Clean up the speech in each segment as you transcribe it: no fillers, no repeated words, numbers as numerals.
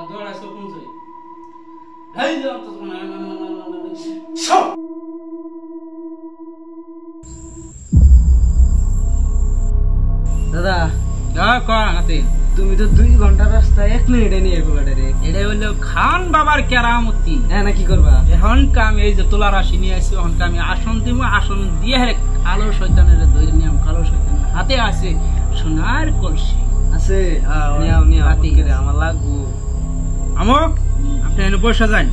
দৌড়াইছো কোন যাই এই যে অত দাদা কাতে তুমি তো 2 ঘন্টা রাস্তা 1 মিনিটে নিয়ে গোলাটা রে। এটা হইলো খান বাবার কেরামতি। হ্যাঁ না কি করবা এখন আমি এই যে তোলার আসি নিয়ে আসি, এখন আমি আসন দিব, আসন দিয়ে কালো শয়তানের ধরে নিয়ম, কালো শয়তানের হাতে আছে সোনার কলসি আছে। নিয়াও নিয়াও করে আমার লাগবো। আমক আপনি এনে বসে যান।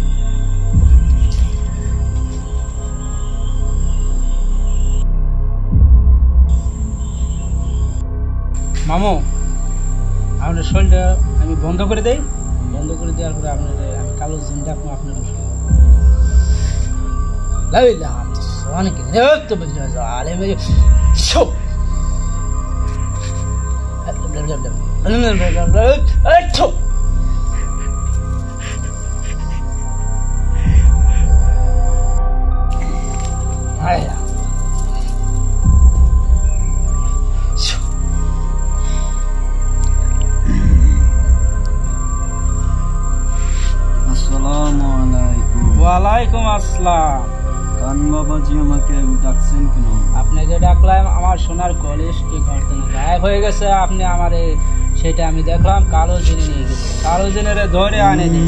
মামু আপনার শরীরটা আমি বন্ধ করে দেই, বন্ধ করে দেওয়ার পরে আপনার আমি কালো জিন ডাকবো আপনার ওয়ালাইকুম আসসালাম। কান বাবাজি আমাকে ডাকছেন কেন? আপনাকে ডাকলাম আমার সোনার কলেজটি ঘর থেকে গায়েব হয়ে গেছে, আপনি আমার সেটা আমি দেখলাম কালো জিনে নিয়ে গেছে, কালো জিনের ধরে আনে দিন।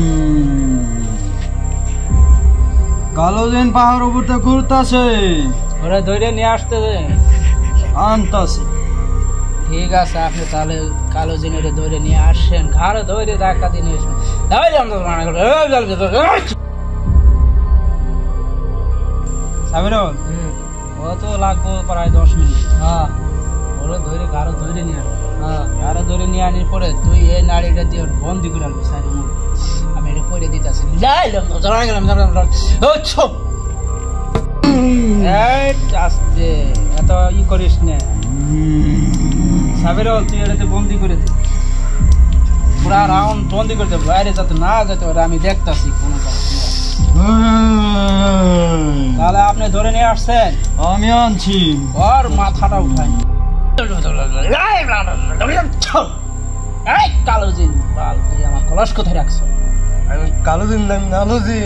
কালো দিন পাহাড় উপরতে ঘুরতেছে, ওরা ধরে নিয়ে আসতে আনতাছে। ঠিক আছে, আপনি তাহলে কালো জিনের ধরে নিয়ে আসেন, ঘাড়ে ধরে ধাক্কা দিয়ে নিয়ে আসবেন। সাবিরুল ও তো লাগবো প্রায় 10 মিনিট। হ্যাঁ ওরা ধরে ঘাড়ে ধরে নিয়ে আসবে। ঘাড়ে ধরে নিয়ে আনার পরে তুই এই নাড়িটা দিয়ে বন্দি করে আনবি সারি মুখ। আমি এটা করে দিতেছি। আস্তে এত ই করিস না সাবিরুল, তুই এটাতে বন্দি করে দে, পুরা রাউন্ড বন্দি করে দেবো, বাইরে যাতে না যেতে পারে, আমি দেখতেছি কোনো তাহলে আপনি ধরে নিয়ে আসছেন, আমি আনছি। ওর মাথাটা উঠাই কালো জিন, তুই আমার কলস কোথায় রাখছো? আমি কালো দিন নাম কালো দিন।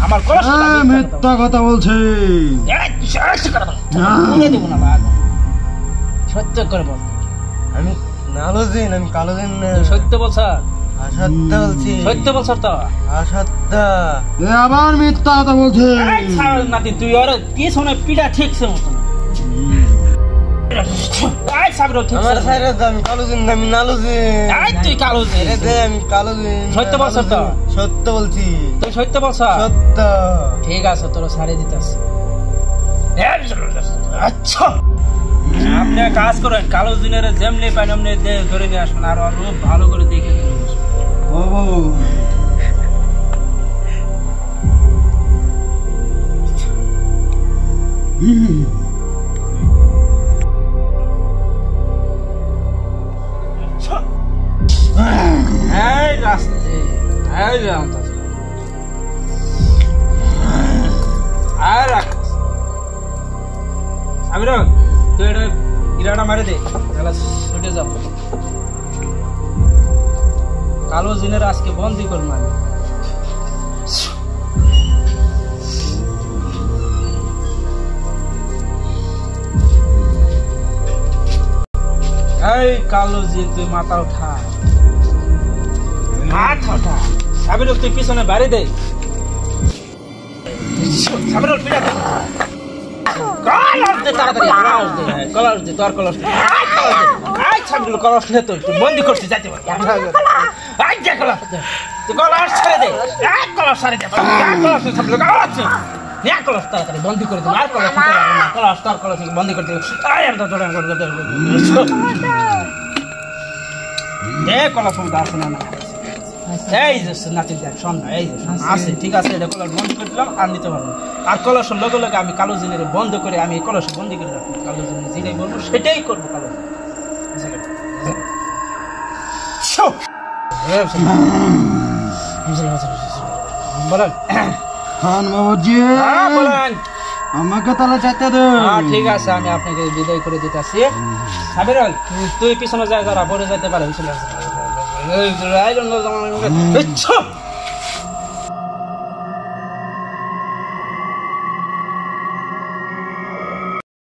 আমার কলস মিথ্যা কথা বলছে। দেবো না, সত্য করে বল। আমি কালো দিন, আমি কালো দিন। সত্য বলছ? সত্য বলছি। সত্য বলছ তো? সত্য। আবার মিথ্যা কথা বলছে। নাতি তুই ওর কি শোনে পিঠা ঠিকছে মতো সত্য বলছি। তুই সত্য বলছ? সত্য। ঠিক আছে, তোর সারি দিতেছে। আচ্ছা আপনি কাজ করেন, কালো দিনের যেমনি পান এমনি ধরে নিয়ে আসবেন, আর রূপ ভালো করে দেখে তুই এটা ইরাটা মারে দে, তাহলে ছুটে যাবো। কালো জিনের আজকে বন্দি কর মানে এই কালো জিন, তুই মাথা উঠা, মাথা উঠা। সাবিরুল তুই পিছনে বাড়ি দে, সাবিরুল পিঠা দে, কলস দে, তোর কলস বন্দি করছি, যাইতে পারবি। কলস ছেড়ে দে, কলস ছাড়ে দে, কলস তাড়াতাড়ি বন্দি করে দেবো। আর কলস কলস তোর কলস বন্দি করে দেবো। কলস আসে না, এই যে নাচি দেখ সন্ধ্যা, এই যে আছে, ঠিক আছে, এটা কলস বন্ধ করে দিলাম, আর নিতে পারবো। আর কলসের লগে লগে আমি কালো জিনের বন্ধ করে আমি কলস বন্দি করে রাখবো। কালো জিনের যেটাই বলবো সেটাই করবো। কালো বলেন খান বাবাজি, আমাকে তাহলে চাইতে দে। ঠিক আছে, আমি আপনাকে বিদায় করে দিতেছি। সাবিরুল তুই পিছনে যাই, যারা পরে যেতে পারে। এই রাইরঙ্গ জামাই